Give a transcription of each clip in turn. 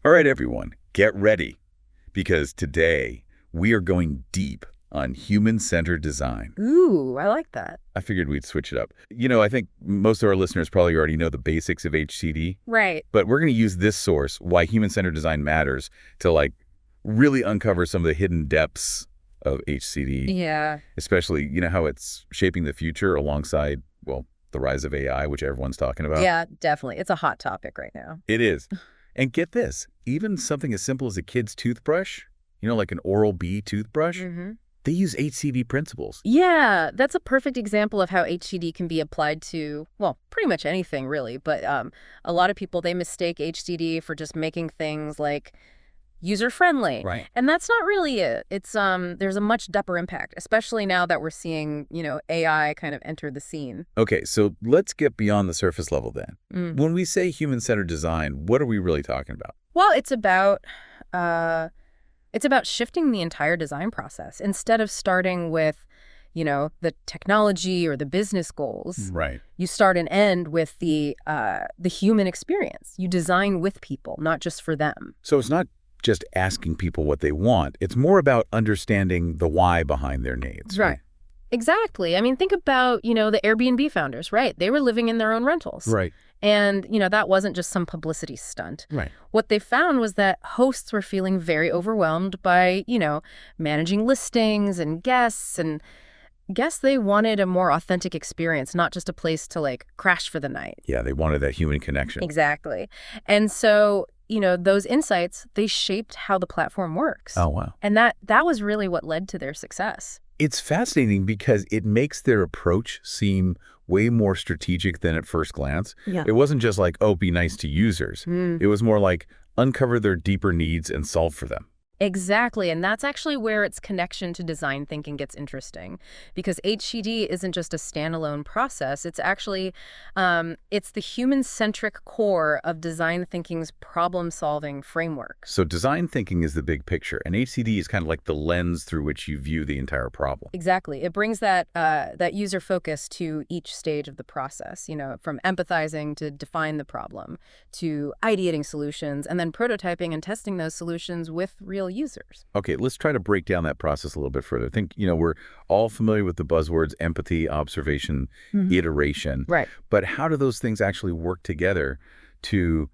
All right, everyone, get ready, because today we are going deep on human-centered design. Ooh, I like that. I figured we'd switch it up. I think most of our listeners probably already know the basics of HCD, Right. but we're going to use this source, Why Human-Centered Design Matters, to really uncover some of the hidden depths of HCD, Yeah. especially, how it's shaping the future alongside, well, the rise of AI, which everyone's talking about. Yeah, definitely. It's a hot topic right now. It is. And get this, even something as simple as a kid's toothbrush, like an Oral-B toothbrush, they use HCD principles. Yeah, that's a perfect example of how HCD can be applied to, well, pretty much anything really. But a lot of people, they mistake HCD for just making things like user-friendly. Right. And that's not really it. It's there's a much deeper impact, especially now that we're seeing, AI kind of enter the scene. Okay, so let's get beyond the surface level then. Mm. When we say human-centered design, what are we really talking about? Well, it's about shifting the entire design process. Instead of starting with, the technology or the business goals, Right. you start and end with the human experience. You design with people, not just for them. So it's not just asking people what they want. It's more about understanding the why behind their needs. Right. Exactly. I mean, think about, the Airbnb founders, right? They were living in their own rentals. Right. And, that wasn't just some publicity stunt. Right. What they found was that hosts were feeling very overwhelmed by, managing listings and guests. And guess they wanted a more authentic experience, not just a place to, crash for the night. Yeah, they wanted that human connection. Exactly. And so, those insights, they shaped how the platform works. Oh, wow. And that was really what led to their success. It's fascinating because it makes their approach seem way more strategic than at first glance. Yeah. It wasn't just like, oh, be nice to users. It was more like uncover their deeper needs and solve for them. Exactly, and that's actually where its connection to design thinking gets interesting, because HCD isn't just a standalone process. It's actually, it's the human-centric core of design thinking's problem-solving framework. So design thinking is the big picture, and HCD is kind of like the lens through which you view the entire problem. Exactly. It brings that user focus to each stage of the process, from empathizing to define the problem, to ideating solutions, and then prototyping and testing those solutions with real users. Okay, let's try to break down that process a little bit further. I think, we're all familiar with the buzzwords empathy, observation, iteration. Right. But how do those things actually work together to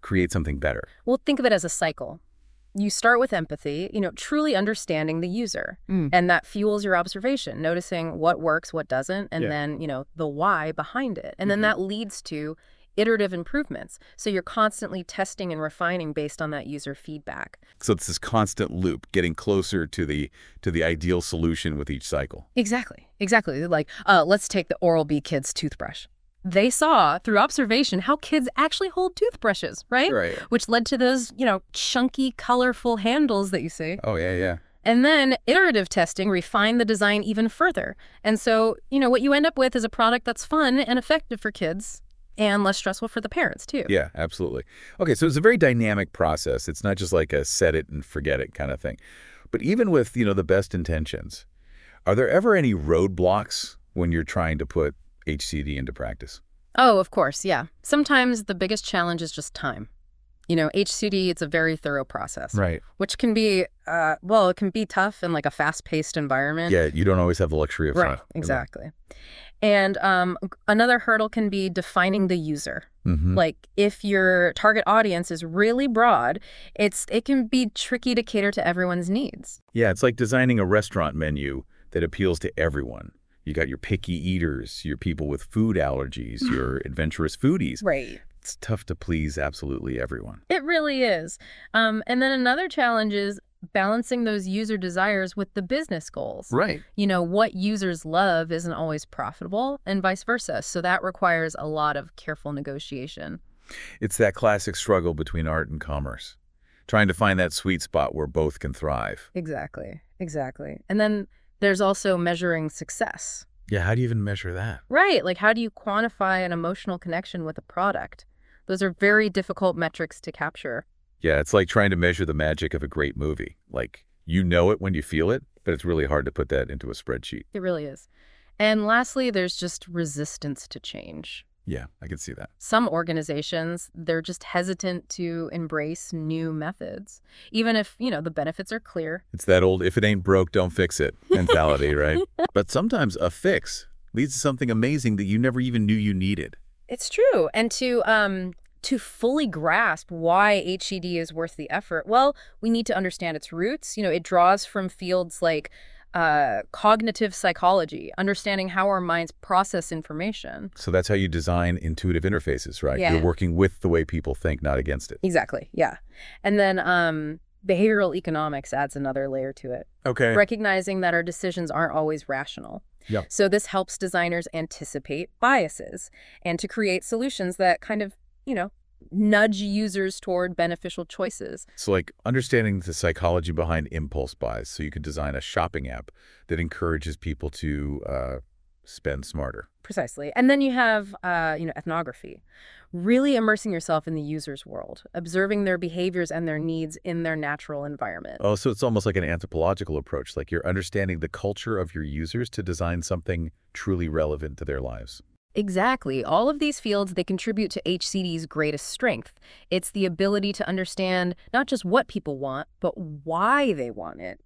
create something better? Well, think of it as a cycle. You start with empathy, truly understanding the user. And that fuels your observation, noticing what works, what doesn't, and then, the why behind it. And then that leads to iterative improvements. So you're constantly testing and refining based on that user feedback. So it's this constant loop, getting closer to the ideal solution with each cycle. Exactly. Like, let's take the Oral-B kids' toothbrush. They saw through observation how kids actually hold toothbrushes, right? Right. Which led to those, chunky, colorful handles that you see. Oh, yeah. And then iterative testing refined the design even further. And so, what you end up with is a product that's fun and effective for kids, and less stressful for the parents, too. Yeah, absolutely. Okay, so it's a very dynamic process. It's not just like a set it and forget it kind of thing. But even with, the best intentions, are there ever any roadblocks when you're trying to put HCD into practice? Oh, of course, yeah. Sometimes the biggest challenge is just time. HCD, it's a very thorough process. Right. Which can be, it can be tough in a fast-paced environment. Yeah, you don't always have the luxury of Right, exactly. And another hurdle can be defining the user. If your target audience is really broad, it can be tricky to cater to everyone's needs. Yeah, it's like designing a restaurant menu that appeals to everyone. You got your picky eaters, your people with food allergies, your adventurous foodies. Right. It's tough to please absolutely everyone. It really is. And then another challenge is balancing those user desires with the business goals. Right. What users love isn't always profitable and vice versa. So that requires a lot of careful negotiation. It's that classic struggle between art and commerce, trying to find that sweet spot where both can thrive. Exactly. And then there's also measuring success. Yeah, how do you even measure that? Right. How do you quantify an emotional connection with a product? Those are very difficult metrics to capture. Yeah, it's like trying to measure the magic of a great movie. You know it when you feel it, but it's really hard to put that into a spreadsheet. It really is. And lastly, there's just resistance to change. Yeah, I can see that. Some organizations, they're just hesitant to embrace new methods, even if, the benefits are clear. It's that old if it ain't broke, don't fix it mentality, right? But sometimes a fix leads to something amazing that you never even knew you needed. It's true. And to fully grasp why HCD is worth the effort, well, we need to understand its roots. It draws from fields like cognitive psychology, understanding how our minds process information. So that's how you design intuitive interfaces, right? Yeah. You're working with the way people think, not against it. Exactly. Yeah. And then behavioral economics adds another layer to it. Okay. Recognizing that our decisions aren't always rational. Yeah. So this helps designers anticipate biases and to create solutions that kind of, nudge users toward beneficial choices. So like understanding the psychology behind impulse buys, so you could design a shopping app that encourages people to spend smarter. Precisely. And then you have, ethnography, really immersing yourself in the user's world, observing their behaviors and their needs in their natural environment. Oh, so it's almost like an anthropological approach, like you're understanding the culture of your users to design something truly relevant to their lives. Exactly. All of these fields, they contribute to HCD's greatest strength. It's the ability to understand not just what people want, but why they want it,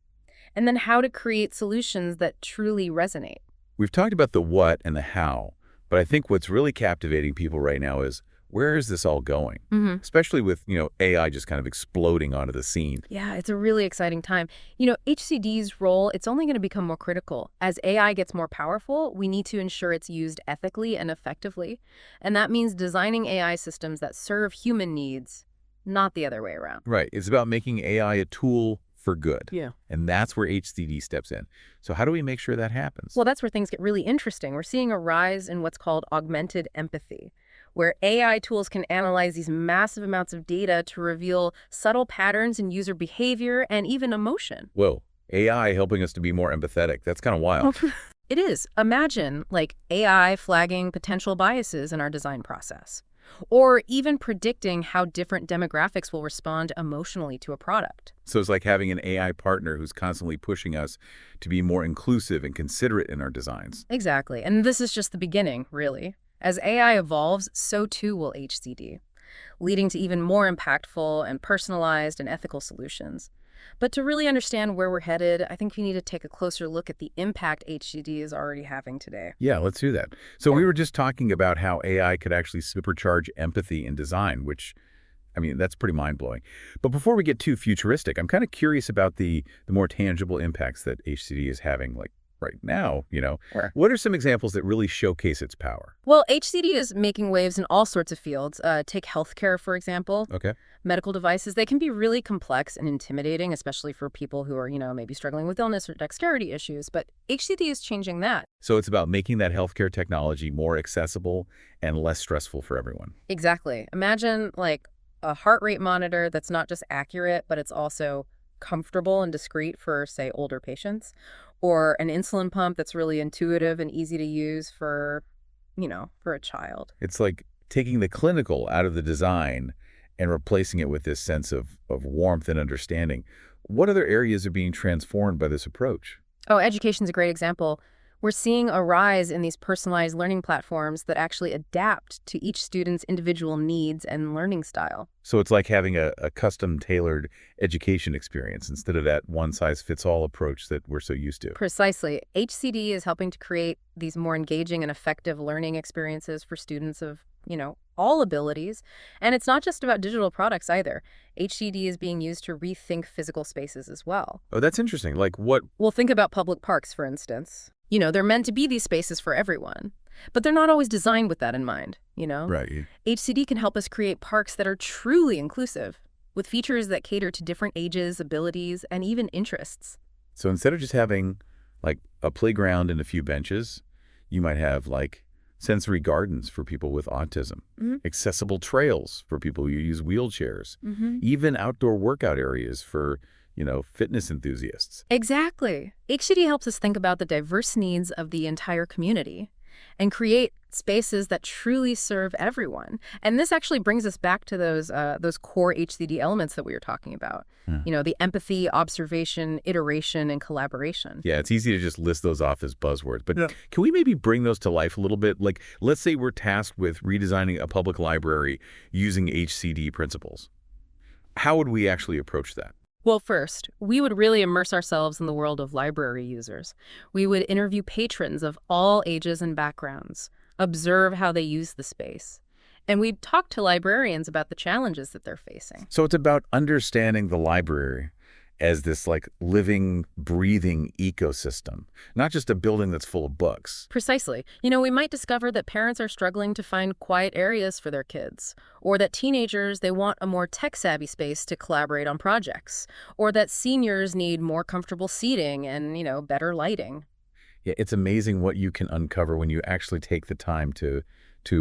and then how to create solutions that truly resonate. We've talked about the what and the how, but I think what's really captivating people right now is where is this all going? Especially with, AI just kind of exploding onto the scene. Yeah, it's a really exciting time. HCD's role, it's only going to become more critical. As AI gets more powerful, we need to ensure it's used ethically and effectively. And that means designing AI systems that serve human needs, not the other way around. Right. It's about making AI a tool for good. Yeah. And that's where HCD steps in. So how do we make sure that happens? Well, that's where things get really interesting. We're seeing a rise in what's called augmented empathy, where AI tools can analyze these massive amounts of data to reveal subtle patterns in user behavior and even emotion. Whoa, AI helping us to be more empathetic. That's kind of wild. It is. Imagine, AI flagging potential biases in our design process, or even predicting how different demographics will respond emotionally to a product. So it's like having an AI partner who's constantly pushing us to be more inclusive and considerate in our designs. Exactly. And this is just the beginning, really. As AI evolves, so too will HCD, leading to even more impactful and personalized and ethical solutions. But to really understand where we're headed, I think we need to take a closer look at the impact HCD is already having today. Yeah, let's do that. So we were just talking about how AI could actually supercharge empathy in design, which, that's pretty mind-blowing. But before we get too futuristic, I'm kind of curious about the more tangible impacts that HCD is having, like right now, Sure. What are some examples that really showcase its power? Well, HCD is making waves in all sorts of fields. Take healthcare, for example. Okay. Medical devices, they can be really complex and intimidating, especially for people who are, maybe struggling with illness or dexterity issues. But HCD is changing that. So it's about making that healthcare technology more accessible and less stressful for everyone. Exactly. Imagine a heart rate monitor that's not just accurate, but it's also comfortable and discreet for, say, older patients, or an insulin pump that's really intuitive and easy to use for a child. It's like taking the clinical out of the design and replacing it with this sense of warmth and understanding. What other areas are being transformed by this approach? Oh, education's a great example. We're seeing a rise in these personalized learning platforms that actually adapt to each student's individual needs and learning style. So it's like having a custom-tailored education experience instead of that one-size-fits-all approach that we're so used to. Precisely. HCD is helping to create these more engaging and effective learning experiences for students of, all abilities. And it's not just about digital products either. HCD is being used to rethink physical spaces as well. Oh, that's interesting. Like what? Well, think about public parks, for instance. They're meant to be these spaces for everyone, but they're not always designed with that in mind, Right. HCD can help us create parks that are truly inclusive, with features that cater to different ages, abilities, and even interests. So instead of just having like a playground and a few benches, you might have like sensory gardens for people with autism, accessible trails for people who use wheelchairs, even outdoor workout areas for fitness enthusiasts. Exactly. HCD helps us think about the diverse needs of the entire community and create spaces that truly serve everyone. And this actually brings us back to those core HCD elements that we were talking about. Yeah. The empathy, observation, iteration, and collaboration. Yeah, it's easy to just list those off as buzzwords, but Yeah. can we maybe bring those to life a little bit? Like, let's say we're tasked with redesigning a public library using HCD principles. How would we actually approach that? Well, first, we would really immerse ourselves in the world of library users. We would interview patrons of all ages and backgrounds, observe how they use the space, and we'd talk to librarians about the challenges that they're facing. So it's about understanding the library as this like living, breathing ecosystem, not just a building that's full of books. Precisely. We might discover that parents are struggling to find quiet areas for their kids, or that teenagers, they want a more tech-savvy space to collaborate on projects, or that seniors need more comfortable seating and, better lighting. Yeah, it's amazing what you can uncover when you actually take the time to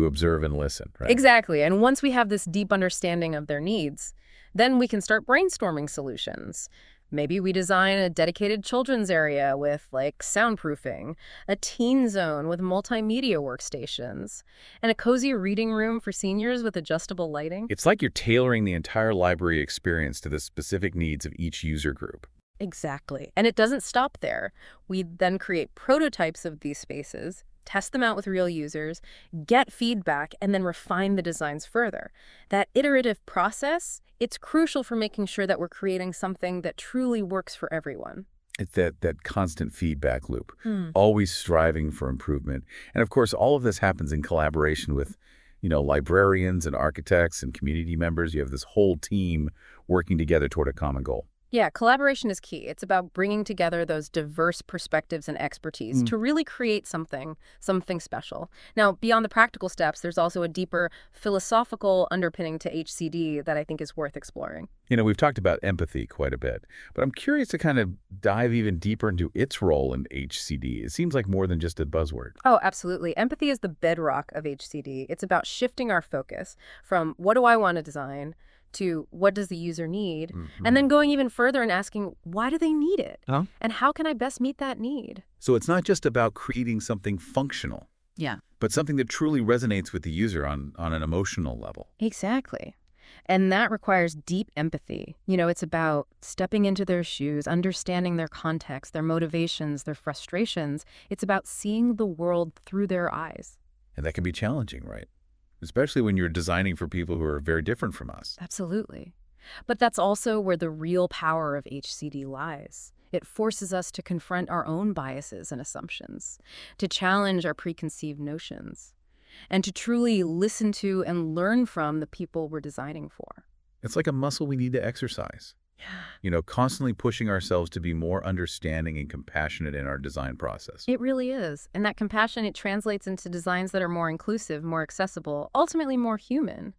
observe and listen, right? Exactly. And once we have this deep understanding of their needs, then we can start brainstorming solutions. Maybe we design a dedicated children's area with, soundproofing, a teen zone with multimedia workstations, and a cozy reading room for seniors with adjustable lighting. It's like you're tailoring the entire library experience to the specific needs of each user group. Exactly. And it doesn't stop there. We then create prototypes of these spaces, test them out with real users, get feedback, and then refine the designs further. That iterative process, it's crucial for making sure that we're creating something that truly works for everyone. It's that constant feedback loop, always striving for improvement. And of course, all of this happens in collaboration with, librarians and architects and community members. You have this whole team working together toward a common goal. Yeah, collaboration is key. It's about bringing together those diverse perspectives and expertise to really create something special. Now, beyond the practical steps, there's also a deeper philosophical underpinning to HCD that I think is worth exploring. We've talked about empathy quite a bit, but I'm curious to kind of dive even deeper into its role in HCD. It seems like more than just a buzzword. Oh, absolutely. Empathy is the bedrock of HCD. It's about shifting our focus from what do I want to design to what does the user need, and then going even further and asking, why do they need it? Huh? And how can I best meet that need? So it's not just about creating something functional, Yeah. but something that truly resonates with the user on an emotional level. Exactly. And that requires deep empathy. It's about stepping into their shoes, understanding their context, their motivations, their frustrations. It's about seeing the world through their eyes. And that can be challenging, right? Especially when you're designing for people who are very different from us. Absolutely. But that's also where the real power of HCD lies. It forces us to confront our own biases and assumptions, to challenge our preconceived notions, and to truly listen to and learn from the people we're designing for. It's like a muscle we need to exercise. Yeah. Constantly pushing ourselves to be more understanding and compassionate in our design process. It really is. And that compassion, it translates into designs that are more inclusive, more accessible, ultimately more human.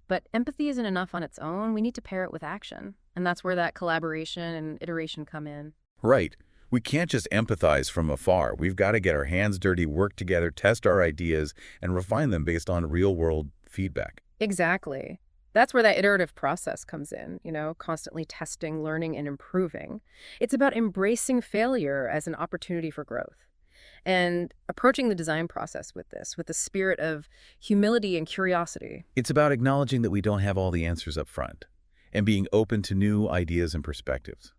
But empathy isn't enough on its own. We need to pair it with action. And that's where that collaboration and iteration come in. Right. We can't just empathize from afar. We've got to get our hands dirty, work together, test our ideas, and refine them based on real-world feedback. Exactly. That's where that iterative process comes in, constantly testing, learning, and improving. It's about embracing failure as an opportunity for growth and approaching the design process with the spirit of humility and curiosity. It's about acknowledging that we don't have all the answers up front and being open to new ideas and perspectives.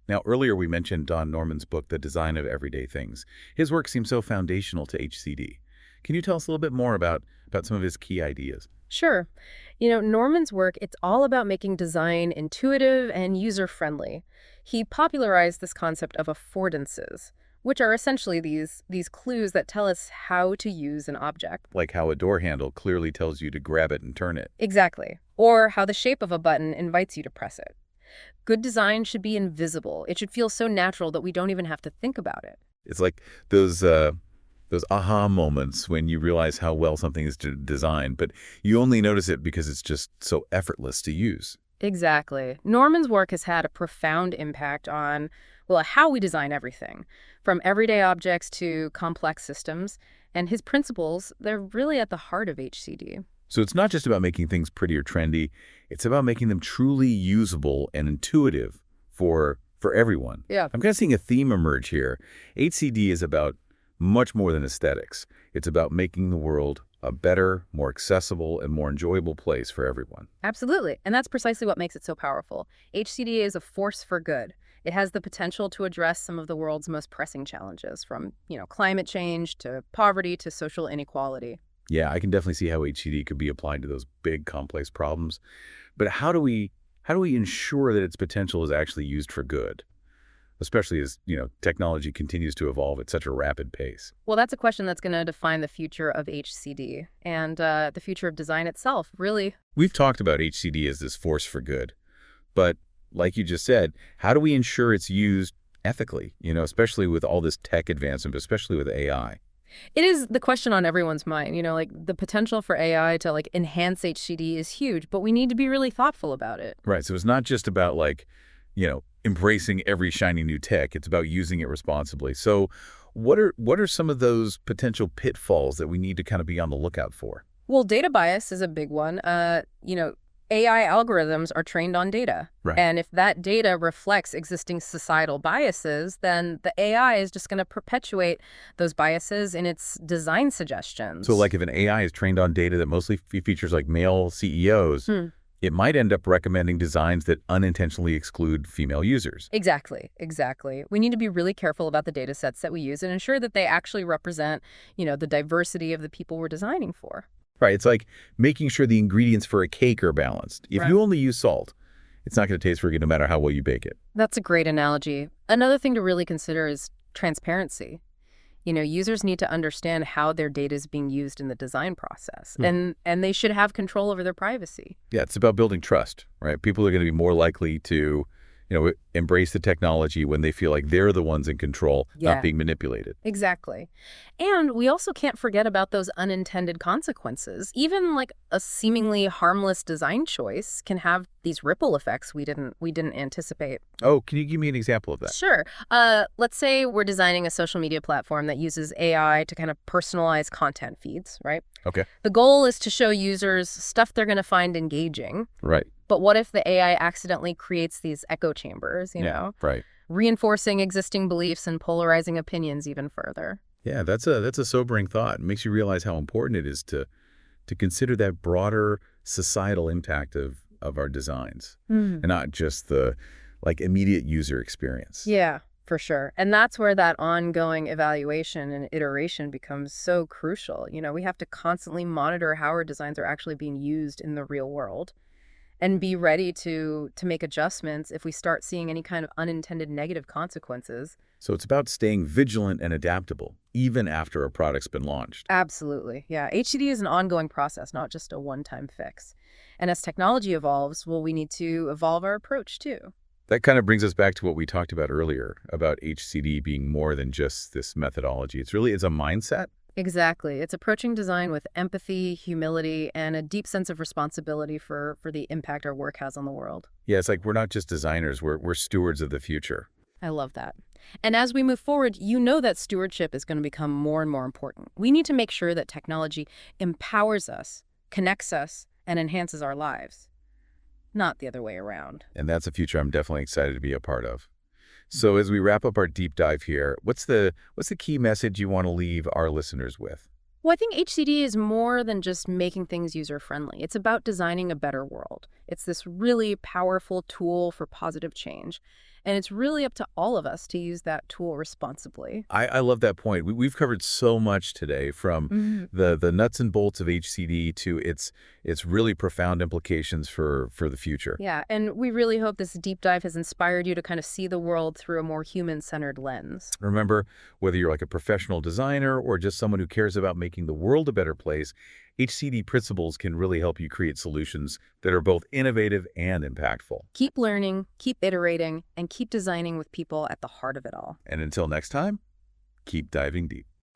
Now, earlier we mentioned Don Norman's book, The Design of Everyday Things. His work seems so foundational to HCD. Can you tell us a little bit more about some of his key ideas? Sure. Norman's work, it's all about making design intuitive and user-friendly. He popularized this concept of affordances, which are essentially these clues that tell us how to use an object. Like how a door handle clearly tells you to grab it and turn it. Exactly. Or how the shape of a button invites you to press it. Good design should be invisible. It should feel so natural that we don't even have to think about it. It's like those aha moments when you realize how well something is designed, but you only notice it because it's just so effortless to use. Exactly. Norman's work has had a profound impact on, how we design everything, from everyday objects to complex systems. And his principles, they're really at the heart of HCD. So it's not just about making things pretty or trendy. It's about making them truly usable and intuitive for everyone. Yeah. I'm kind of seeing a theme emerge here. HCD is about much more than aesthetics. It's about making the world a better, more accessible, and more enjoyable place for everyone. Absolutely. And that's precisely what makes it so powerful. HCD is a force for good. It has the potential to address some of the world's most pressing challenges, from, climate change to poverty to social inequality. Yeah, I can definitely see how HCD could be applied to those big, complex problems. But how do we ensure that its potential is actually used for good, especially as, technology continues to evolve at such a rapid pace? Well, that's a question that's going to define the future of HCD and the future of design itself, really. We've talked about HCD as this force for good, but like you just said, how do we ensure it's used ethically, especially with all this tech advancement, but especially with AI? It is the question on everyone's mind, like the potential for AI to enhance HCD is huge, but we need to be really thoughtful about it. Right. So it's not just about embracing every shiny new tech. It's about using it responsibly. So what are some of those potential pitfalls that we need to kind of be on the lookout for? Well, data bias is a big one. AI algorithms are trained on data. Right. And if that data reflects existing societal biases, then the AI is just going to perpetuate those biases in its design suggestions. So like if an AI is trained on data that mostly features like male CEOs, it might end up recommending designs that unintentionally exclude female users. Exactly, exactly. We need to be really careful about the data sets that we use and ensure that they actually represent, the diversity of the people we're designing for. Right. It's like making sure the ingredients for a cake are balanced. If you only use salt, it's not going to taste very good no matter how well you bake it. That's a great analogy. Another thing to really consider is transparency. Users need to understand how their data is being used in the design process, and they should have control over their privacy. Yeah, it's about building trust, right? People are going to be more likely to embrace the technology when they feel like they're the ones in control, not being manipulated. Exactly. And we also can't forget about those unintended consequences. Even a seemingly harmless design choice can have these ripple effects we didn't anticipate. Oh, can you give me an example of that? Sure. Let's say we're designing a social media platform that uses AI to kind of personalize content feeds, right? Okay. The goal is to show users stuff they're going to find engaging. Right. But what if the AI accidentally creates these echo chambers, right. reinforcing existing beliefs and polarizing opinions even further? Yeah, that's a sobering thought. It makes you realize how important it is to consider that broader societal impact of our designs and not just the immediate user experience. Yeah, for sure. And that's where that ongoing evaluation and iteration becomes so crucial. We have to constantly monitor how our designs are actually being used in the real world, and be ready to make adjustments if we start seeing any kind of unintended negative consequences. So it's about staying vigilant and adaptable, even after a product's been launched. Absolutely. Yeah. HCD is an ongoing process, not just a one-time fix. And as technology evolves, well, we need to evolve our approach too. That kind of brings us back to what we talked about earlier about HCD being more than just this methodology. It's a mindset. Exactly. It's approaching design with empathy, humility, and a deep sense of responsibility for the impact our work has on the world. Yeah, it's like we're not just designers, we're stewards of the future. I love that. And as we move forward, that stewardship is going to become more and more important. We need to make sure that technology empowers us, connects us, and enhances our lives, not the other way around. And that's a future I'm definitely excited to be a part of. So as we wrap up our deep dive here, what's the key message you want to leave our listeners with? Well, I think HCD is more than just making things user-friendly. It's about designing a better world. It's this really powerful tool for positive change. And it's really up to all of us to use that tool responsibly. I love that point. We've covered so much today, from the nuts and bolts of HCD to its really profound implications for the future. Yeah, and we really hope this deep dive has inspired you to kind of see the world through a more human-centered lens. Remember, whether you're like a professional designer or just someone who cares about making the world a better place, HCD principles can really help you create solutions that are both innovative and impactful. Keep learning, keep iterating, and keep designing with people at the heart of it all. And until next time, keep diving deep.